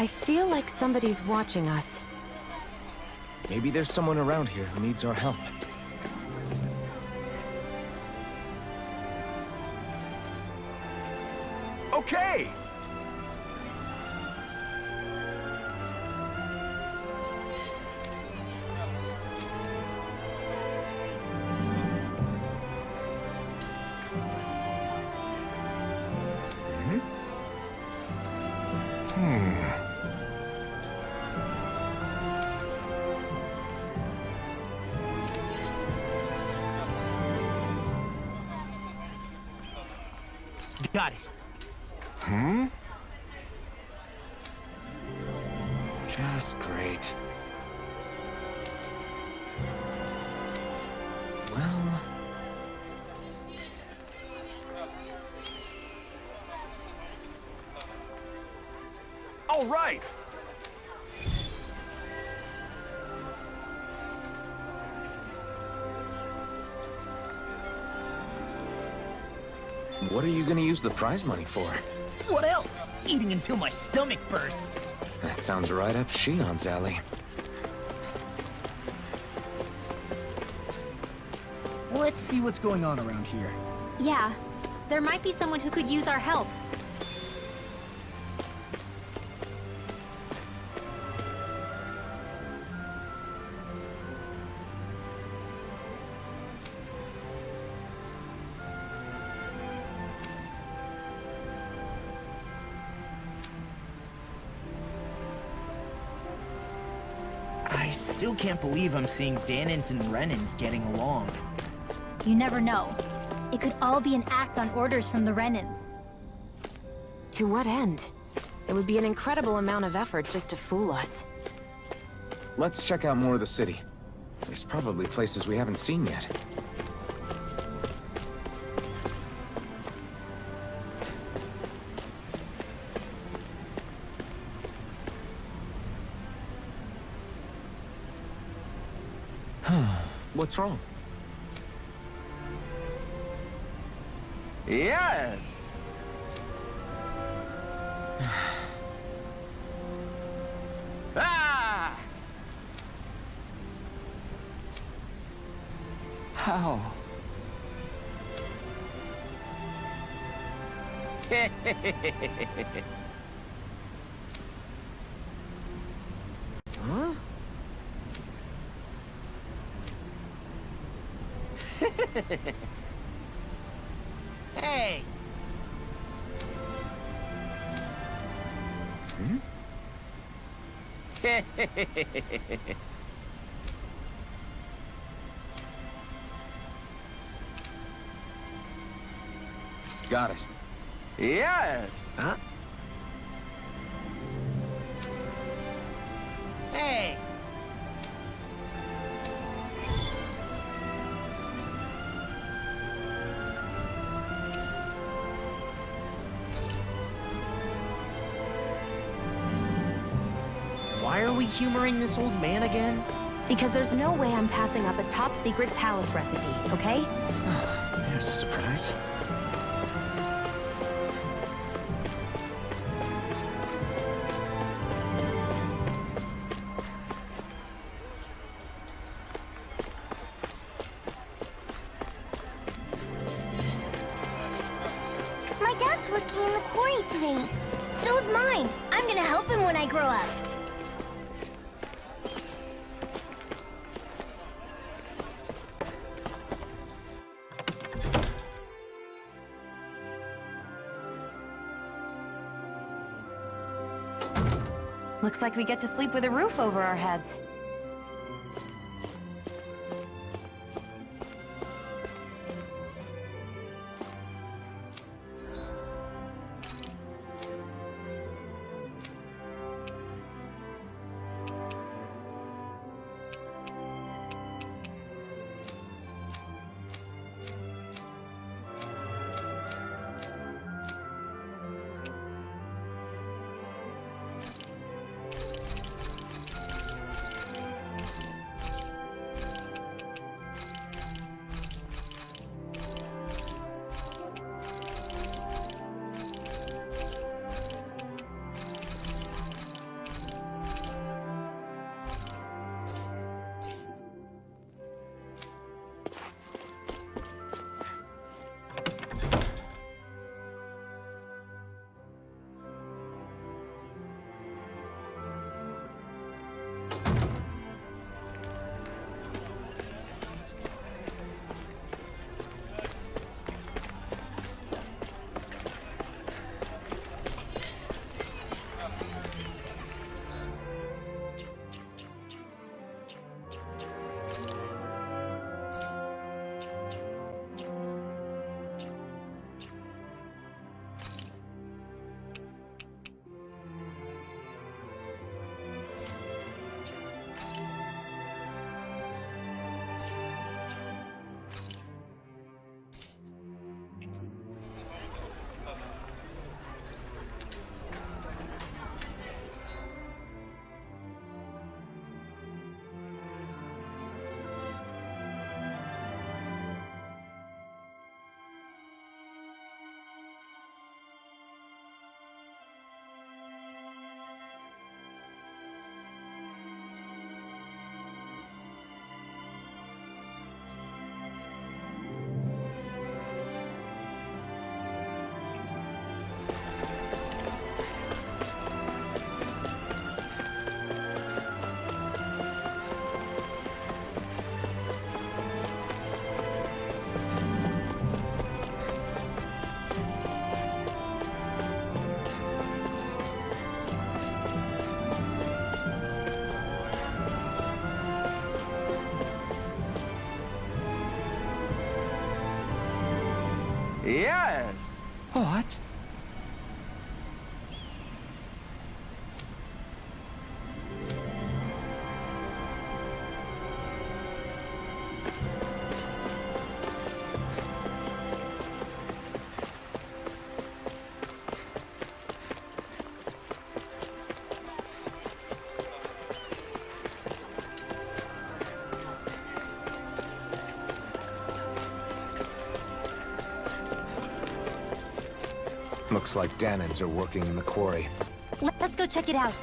I feel like somebody's watching us. Maybe there's someone around here who needs our help. Okay! Got it. Just great. Well... All right! What are you gonna use the prize money for? What else? Eating until my stomach bursts. That sounds right up Shion's alley. Let's see what's going on around here. Yeah, there might be someone who could use our help. I still can't believe I'm seeing Dahnans and Renans getting along. You never know. It could all be an act on orders from the Renans. To what end? It would be an incredible amount of effort just to fool us. Let's check out more of the city. There's probably places we haven't seen yet. What's wrong? Yes! Ah! How? Huh? Hey! Got it. Yes! Huh? Hey! Why are we humoring this old man again? Because there's no way I'm passing up a top-secret palace recipe, okay? There's a surprise. My dad's working in the quarry today. So is mine. I'm gonna help him when I grow up. Looks like we get to sleep with a roof over our heads. Yes. What? Looks like Danans are working in the quarry. Let's go check it out.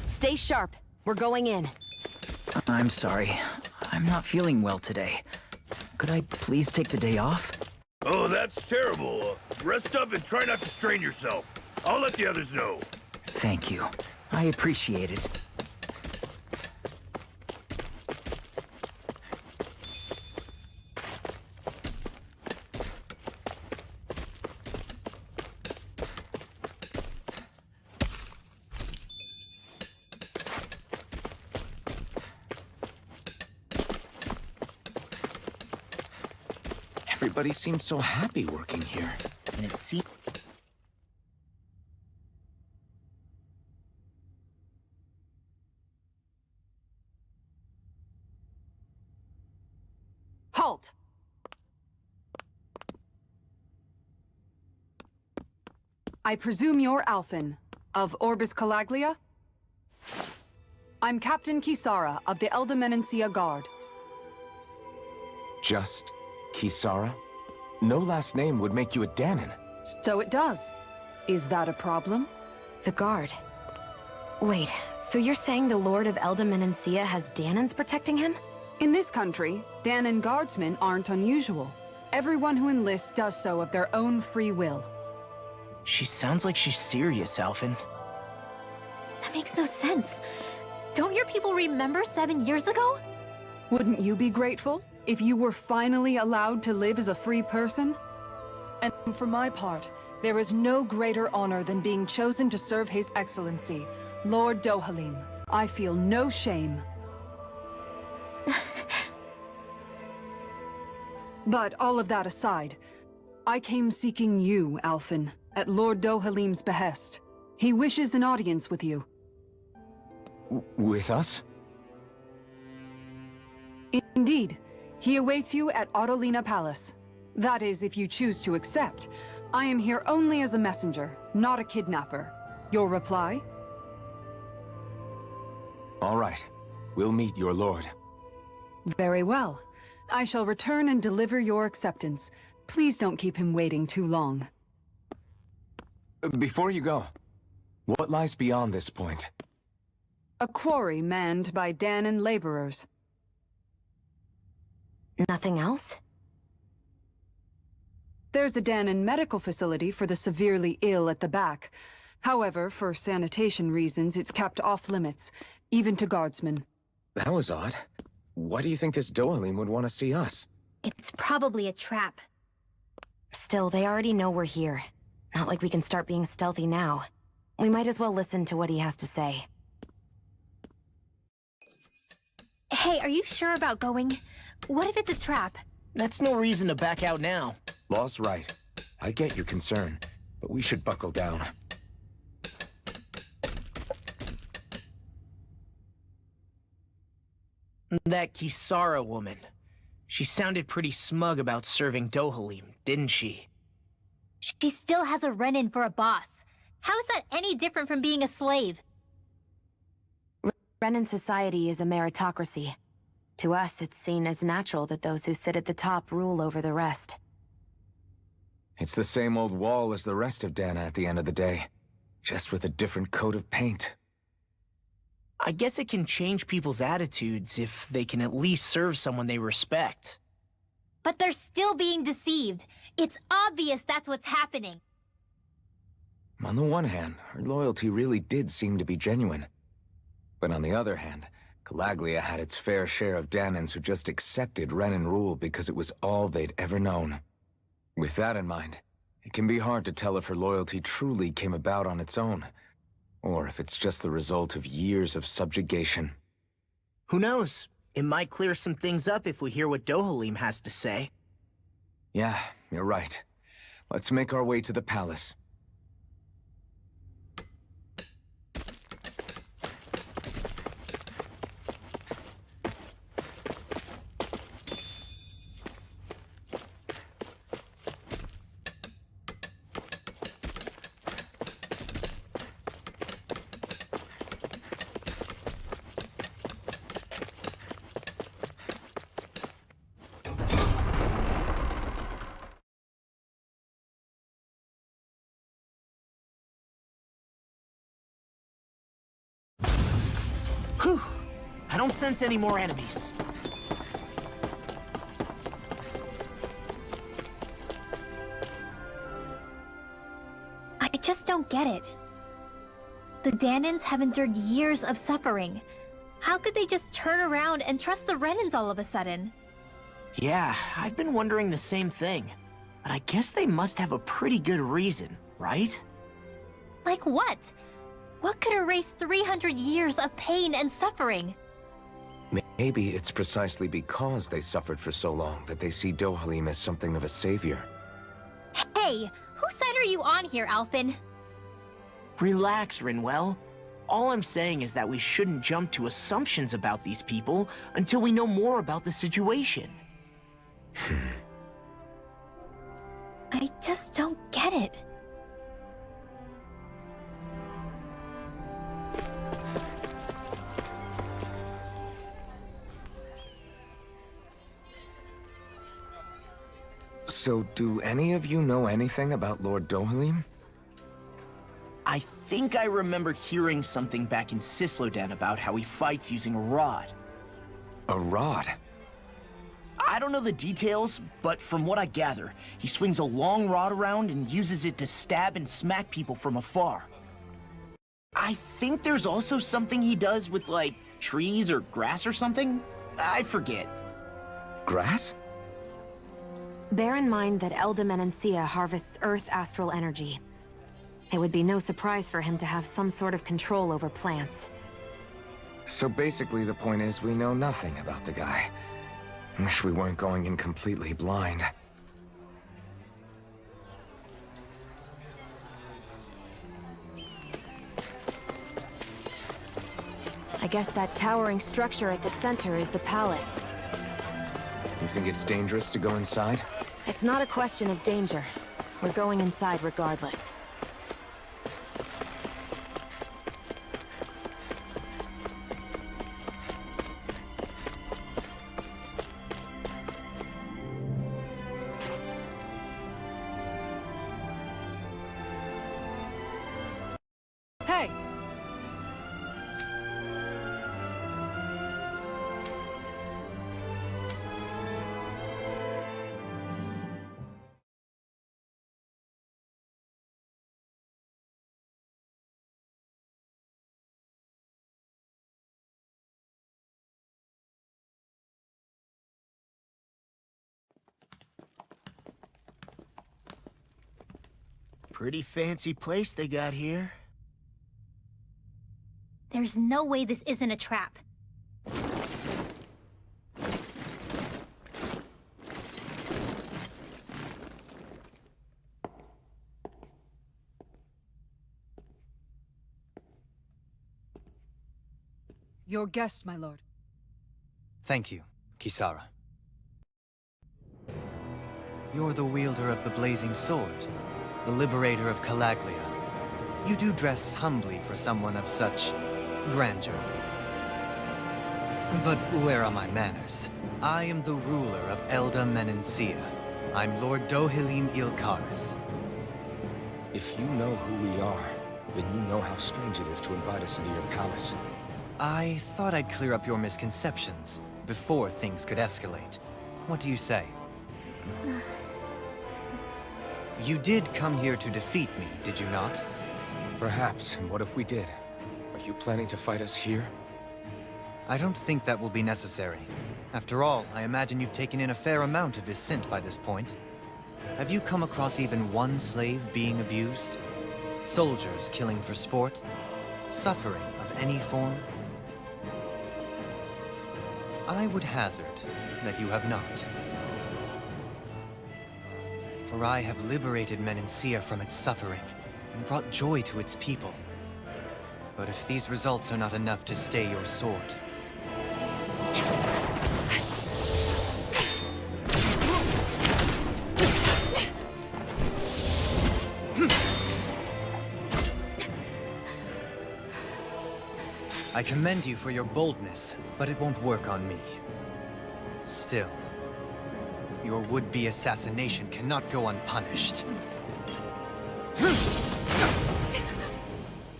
Stay sharp. We're going in. I'm sorry. I'm not feeling well today. Could I please take the day off? Oh, that's terrible. Rest up and try not to strain yourself. I'll let the others know. Thank you. I appreciate it. Everybody seems so happy working here. And it seems... Halt! I presume you're Alphen, of Orbis Calaglia? I'm Captain Kisara of the Elder Guard. Just Kisara? No last name would make you a Danan. So it does. Is that a problem? The guard. Wait, so you're saying the Lord of Elda Menancia has Danans protecting him? In this country, Danan guardsmen aren't unusual. Everyone who enlists does so of their own free will. She sounds like she's serious, Alphen. That makes no sense. Don't your people remember 7 years ago? Wouldn't you be grateful if you were finally allowed to live as a free person? And for my part, there is no greater honor than being chosen to serve His Excellency, Lord Dohalim. I feel no shame. But all of that aside, I came seeking you, Alphen, at Lord Dohalim's behest. He wishes an audience with you. With us? Indeed. He awaits you at Autolina Palace. That is, if you choose to accept. I am here only as a messenger, not a kidnapper. Your reply? All right. We'll meet your lord. Very well. I shall return and deliver your acceptance. Please don't keep him waiting too long. Before you go, what lies beyond this point? A quarry manned by Danan laborers. Nothing else? There's a Danan medical facility for the severely ill at the back. However, for sanitation reasons, it's kept off limits, even to guardsmen. That was odd. Why do you think this Dohalim would want to see us? It's probably a trap. Still, they already know we're here. Not like we can start being stealthy now. We might as well listen to what he has to say. Hey, are you sure about going? What if it's a trap? That's no reason to back out now. Law's right. I get your concern, but we should buckle down. That Kisara woman. She sounded pretty smug about serving Dohalim, didn't she? She still has a Renan for a boss. How is that any different from being a slave? Renan society is a meritocracy. To us, it's seen as natural that those who sit at the top rule over the rest. It's the same old wall as the rest of Dana at the end of the day, just with a different coat of paint. I guess it can change people's attitudes if they can at least serve someone they respect. But they're still being deceived. It's obvious that's what's happening. On the one hand, her loyalty really did seem to be genuine. But on the other hand, Calaglia had its fair share of Danans who just accepted Renan rule because it was all they'd ever known. With that in mind, it can be hard to tell if her loyalty truly came about on its own, or if it's just the result of years of subjugation. Who knows? It might clear some things up if we hear what Dohalim has to say. Yeah, you're right. Let's make our way to the palace. Whew! I don't sense any more enemies. I just don't get it. The Danans have endured years of suffering. How could they just turn around and trust the Renans all of a sudden? Yeah, I've been wondering the same thing. But I guess they must have a pretty good reason, right? Like what? What could erase 300 years of pain and suffering? Maybe it's precisely because they suffered for so long that they see Dohalim as something of a savior. Hey, whose side are you on here, Alphen? Relax, Rinwell. All I'm saying is that we shouldn't jump to assumptions about these people until we know more about the situation. I just don't get it. So, do any of you know anything about Lord Dohalim? I think I remember hearing something back in Sislodan about how he fights using a rod. A rod? I don't know the details, but from what I gather, he swings a long rod around and uses it to stab and smack people from afar. I think there's also something he does with, like, trees or grass or something? I forget. Grass? Bear in mind that Elda Menancia harvests Earth astral energy. It would be no surprise for him to have some sort of control over plants. So basically the point is we know nothing about the guy. Wish we weren't going in completely blind. I guess that towering structure at the center is the palace. You think it's dangerous to go inside? It's not a question of danger. We're going inside regardless. Hey! Pretty fancy place they got here. There's no way this isn't a trap. Your guests, my lord. Thank you, Kisara. You're the wielder of the blazing sword, the liberator of Calaglia. You do dress humbly for someone of such grandeur. But where are my manners? I am the ruler of Elda Menancia. I'm Lord Dohalim Ilkaris. If you know who we are, then you know how strange it is to invite us into your palace. I thought I'd clear up your misconceptions before things could escalate. What do you say? You did come here to defeat me, did you not? Perhaps, and what if we did? Are you planning to fight us here? I don't think that will be necessary. After all, I imagine you've taken in a fair amount of his scent by this point. Have you come across even one slave being abused? Soldiers killing for sport? Suffering of any form? I would hazard that you have not. For I have liberated Menancia from its suffering, and brought joy to its people. But if these results are not enough to stay your sword... I commend you for your boldness, but it won't work on me. Still, your would-be assassination cannot go unpunished.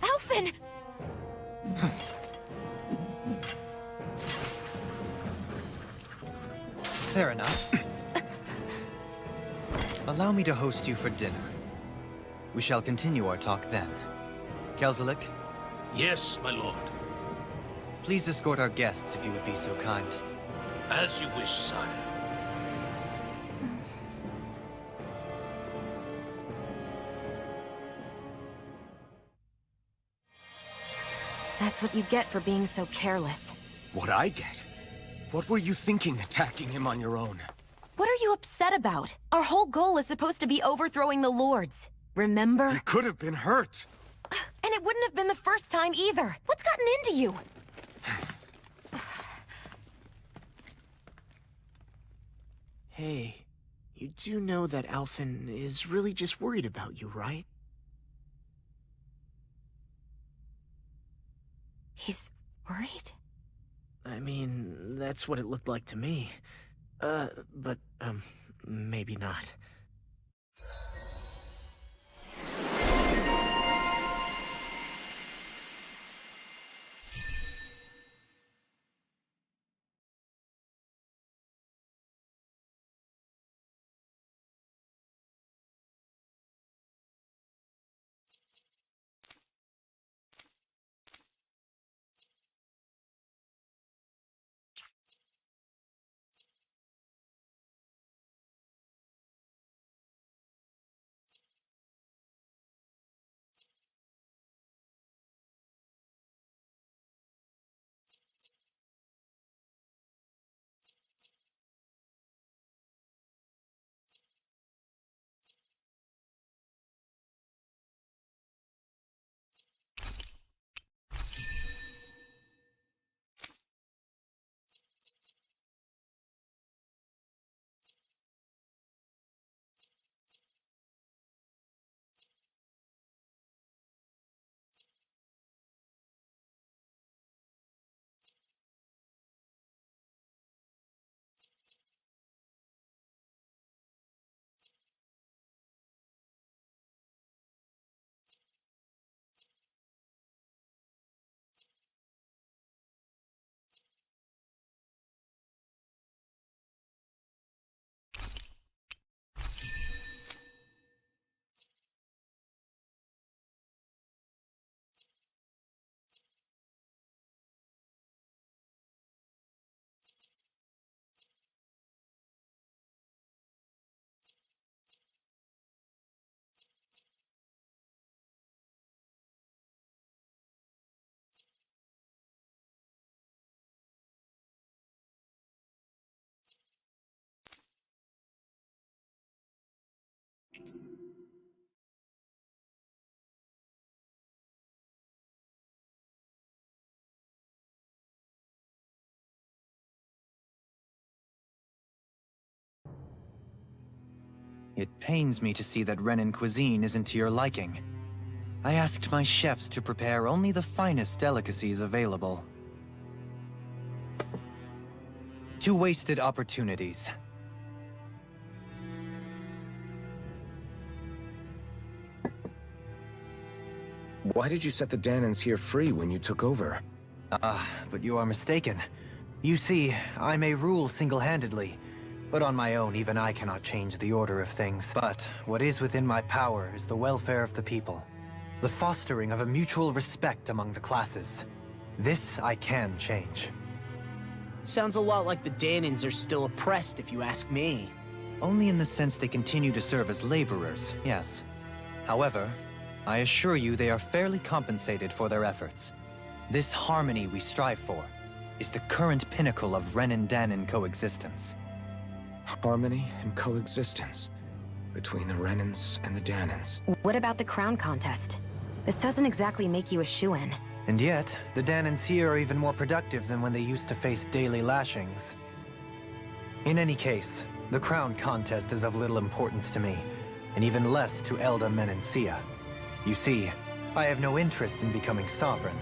Alphen! Fair enough. Allow me to host you for dinner. We shall continue our talk then. Kelzelik? Yes, my lord. Please escort our guests if you would be so kind. As you wish, sire. That's what you get for being so careless. What I get? What were you thinking attacking him on your own? What are you upset about? Our whole goal is supposed to be overthrowing the Lords. Remember? He could have been hurt. And it wouldn't have been the first time either. What's gotten into you? Hey, you do know that Alphen is really just worried about you, right? He's worried? I mean, that's what it looked like to me. But maybe not. It pains me to see that Renan cuisine isn't to your liking. I asked my chefs to prepare only the finest delicacies available. 2 wasted opportunities. Why did you set the Danans here free when you took over? But you are mistaken. You see, I may rule single-handedly, but on my own, even I cannot change the order of things. But what is within my power is the welfare of the people. The fostering of a mutual respect among the classes. This I can change. Sounds a lot like the Danans are still oppressed, if you ask me. Only in the sense they continue to serve as laborers, yes. However, I assure you they are fairly compensated for their efforts. This harmony we strive for is the current pinnacle of Renin-Danan coexistence. Harmony and coexistence between the Renins and the Danans. What about the crown contest? This doesn't exactly make you a shoo-in. And yet, the Danans here are even more productive than when they used to face daily lashings. In any case, the crown contest is of little importance to me, and even less to Elda Menancia. You see, I have no interest in becoming sovereign.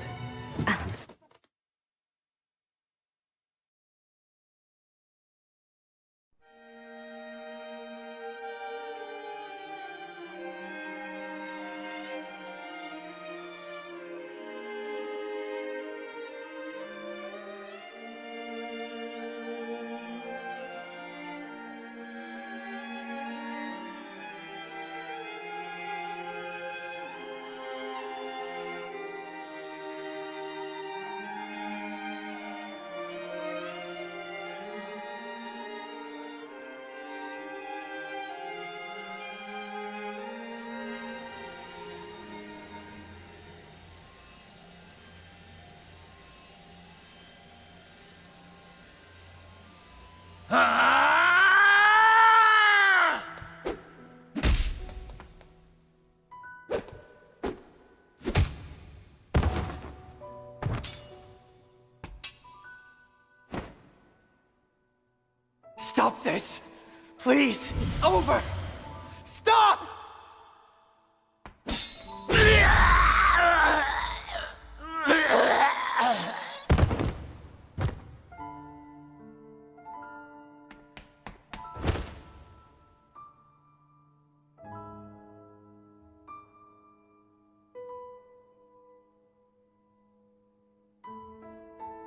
Stop this! Please! Over! Stop!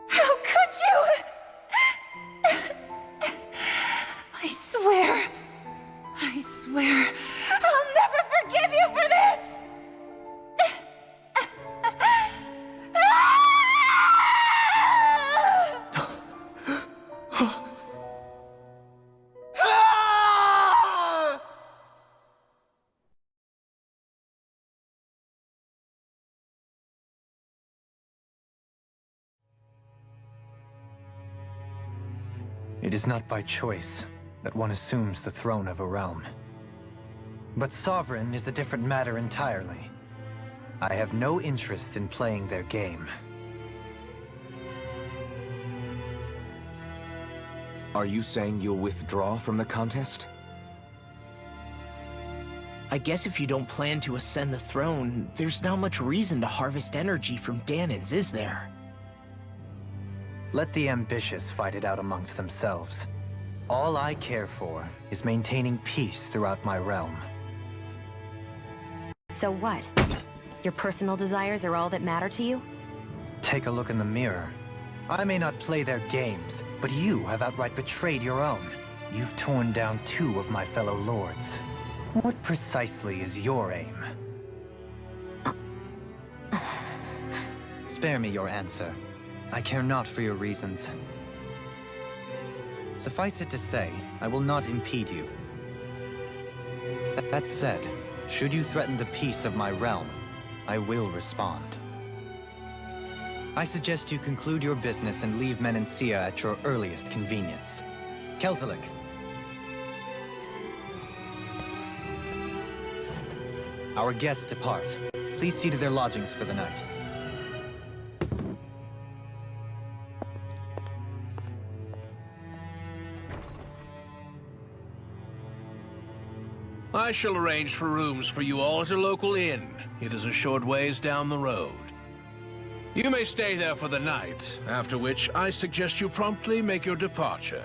How could you? I swear, I'll never forgive you for this! It is not by choice that one assumes the throne of a realm. But sovereign is a different matter entirely. I have no interest in playing their game. Are you saying you'll withdraw from the contest? I guess if you don't plan to ascend the throne, there's not much reason to harvest energy from Danans, is there? Let the ambitious fight it out amongst themselves. All I care for is maintaining peace throughout my realm. So what? Your personal desires are all that matter to you? Take a look in the mirror. I may not play their games, but you have outright betrayed your own. You've torn down 2 of my fellow lords. What precisely is your aim? Spare me your answer. I care not for your reasons. Suffice it to say, I will not impede you. That said, should you threaten the peace of my realm, I will respond. I suggest you conclude your business and leave Menancia at your earliest convenience. Kelzelik. Our guests depart. Please see to their lodgings for the night. I shall arrange for rooms for you all at a local inn. It is a short ways down the road. You may stay there for the night, after which I suggest you promptly make your departure.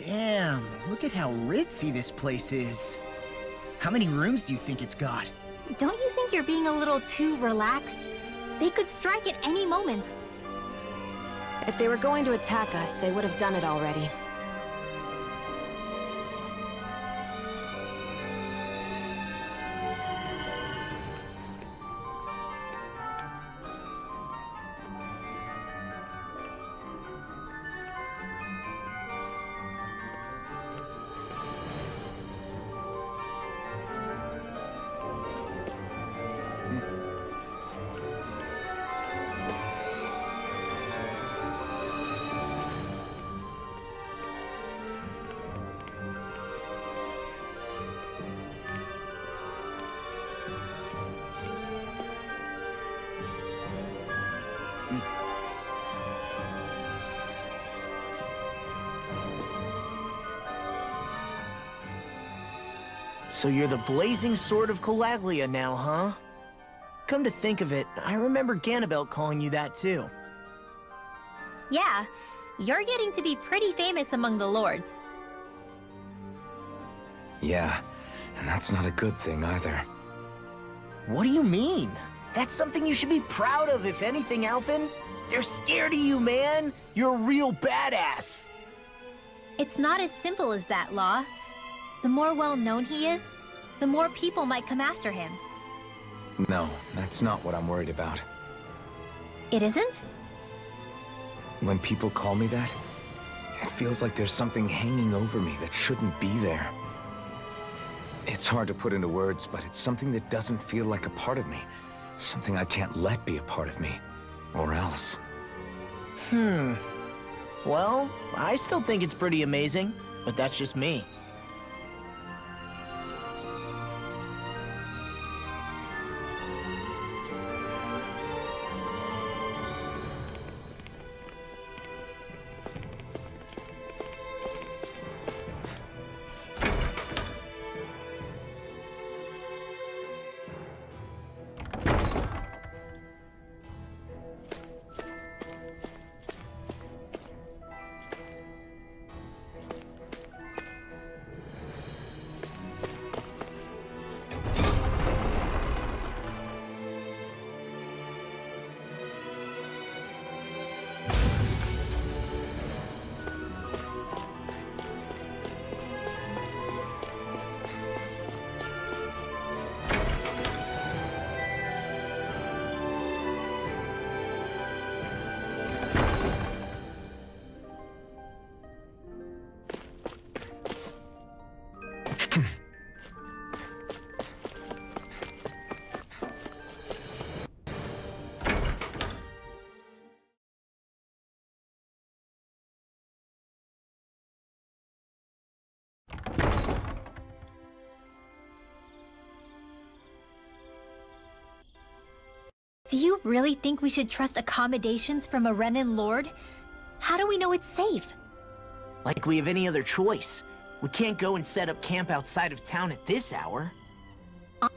Damn, look at how ritzy this place is. How many rooms do you think it's got? Don't you think you're being a little too relaxed? They could strike at any moment. If they were going to attack us, they would have done it already. So you're the Blazing Sword of Calaglia now, huh? Come to think of it, I remember Ganabelt calling you that too. Yeah, you're getting to be pretty famous among the lords. Yeah, and that's not a good thing either. What do you mean? That's something you should be proud of, if anything, Alphen. They're scared of you, man. You're a real badass. It's not as simple as that, Law. The more well-known he is, the more people might come after him. No, that's not what I'm worried about. It isn't? When people call me that, it feels like there's something hanging over me that shouldn't be there. It's hard to put into words, but it's something that doesn't feel like a part of me. Something I can't let be a part of me. Or else. Well, I still think it's pretty amazing, but that's just me. Do you really think we should trust accommodations from a Renan Lord? How do we know it's safe? Like we have any other choice. We can't go and set up camp outside of town at this hour.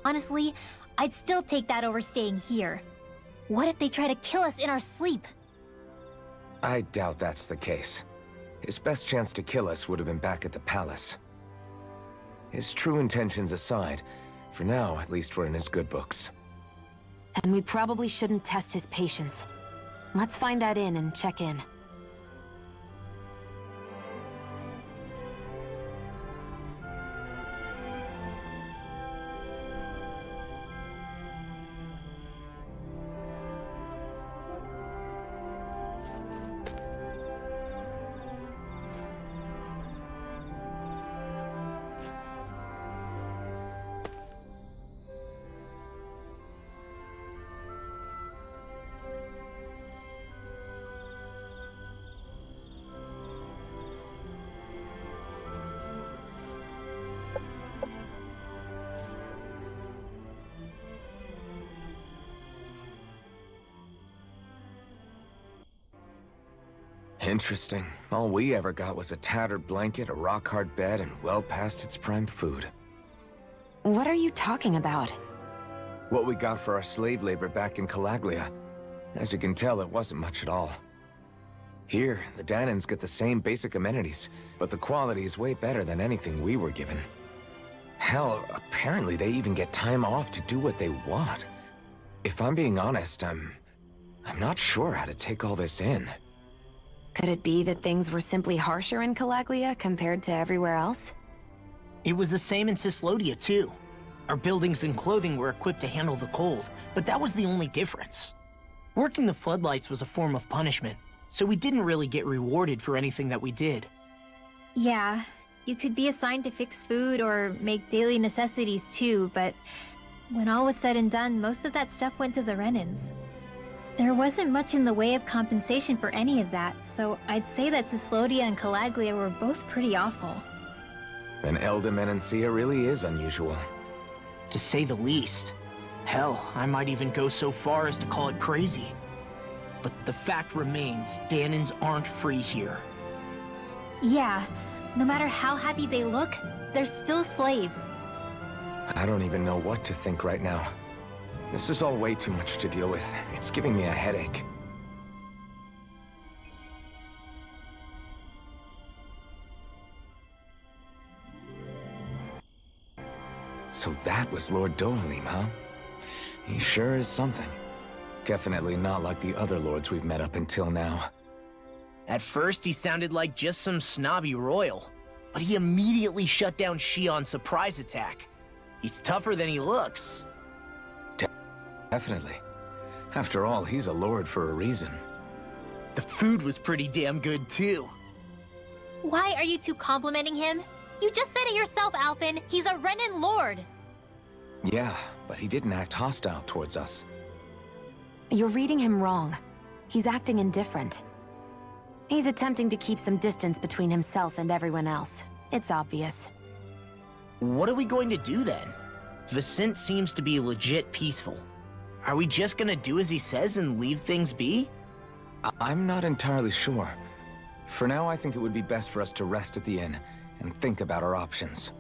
Honestly, I'd still take that over staying here. What if they try to kill us in our sleep? I doubt that's the case. His best chance to kill us would have been back at the palace. His true intentions aside, for now, at least we're in his good books. Then we probably shouldn't test his patience. Let's find that inn and check in. Interesting. All we ever got was a tattered blanket, a rock-hard bed, and well past its prime food. What are you talking about? What we got for our slave labor back in Calaglia. As you can tell, it wasn't much at all. Here, the Dahnans get the same basic amenities, but the quality is way better than anything we were given. Hell, apparently they even get time off to do what they want. If I'm being honest, I'm I'm not sure how to take all this in. Could it be that things were simply harsher in Calaglia compared to everywhere else? It was the same in Cyslodia, too. Our buildings and clothing were equipped to handle the cold, but that was the only difference. Working the floodlights was a form of punishment, so we didn't really get rewarded for anything that we did. Yeah, you could be assigned to fix food or make daily necessities too, but when all was said and done, most of that stuff went to the Renans. There wasn't much in the way of compensation for any of that, so I'd say that Cyslodia and Calaglia were both pretty awful. Then Elde Menancia really is unusual. To say the least. Hell, I might even go so far as to call it crazy. But the fact remains, Dahnans aren't free here. Yeah, no matter how happy they look, they're still slaves. I don't even know what to think right now. This is all way too much to deal with. It's giving me a headache. So that was Lord Dohalim, huh? He sure is something. Definitely not like the other lords we've met up until now. At first, he sounded like just some snobby royal, but he immediately shut down Shion's surprise attack. He's tougher than he looks. Definitely. After all, he's a lord for a reason. The food was pretty damn good, too. Why are you two complimenting him? You just said it yourself, Alphen. He's a Renan lord. Yeah, but he didn't act hostile towards us. You're reading him wrong. He's acting indifferent. He's attempting to keep some distance between himself and everyone else. It's obvious. What are we going to do then? Vicente seems to be legit peaceful. Are we just gonna do as he says and leave things be? I'm not entirely sure. For now, I think it would be best for us to rest at the inn and think about our options.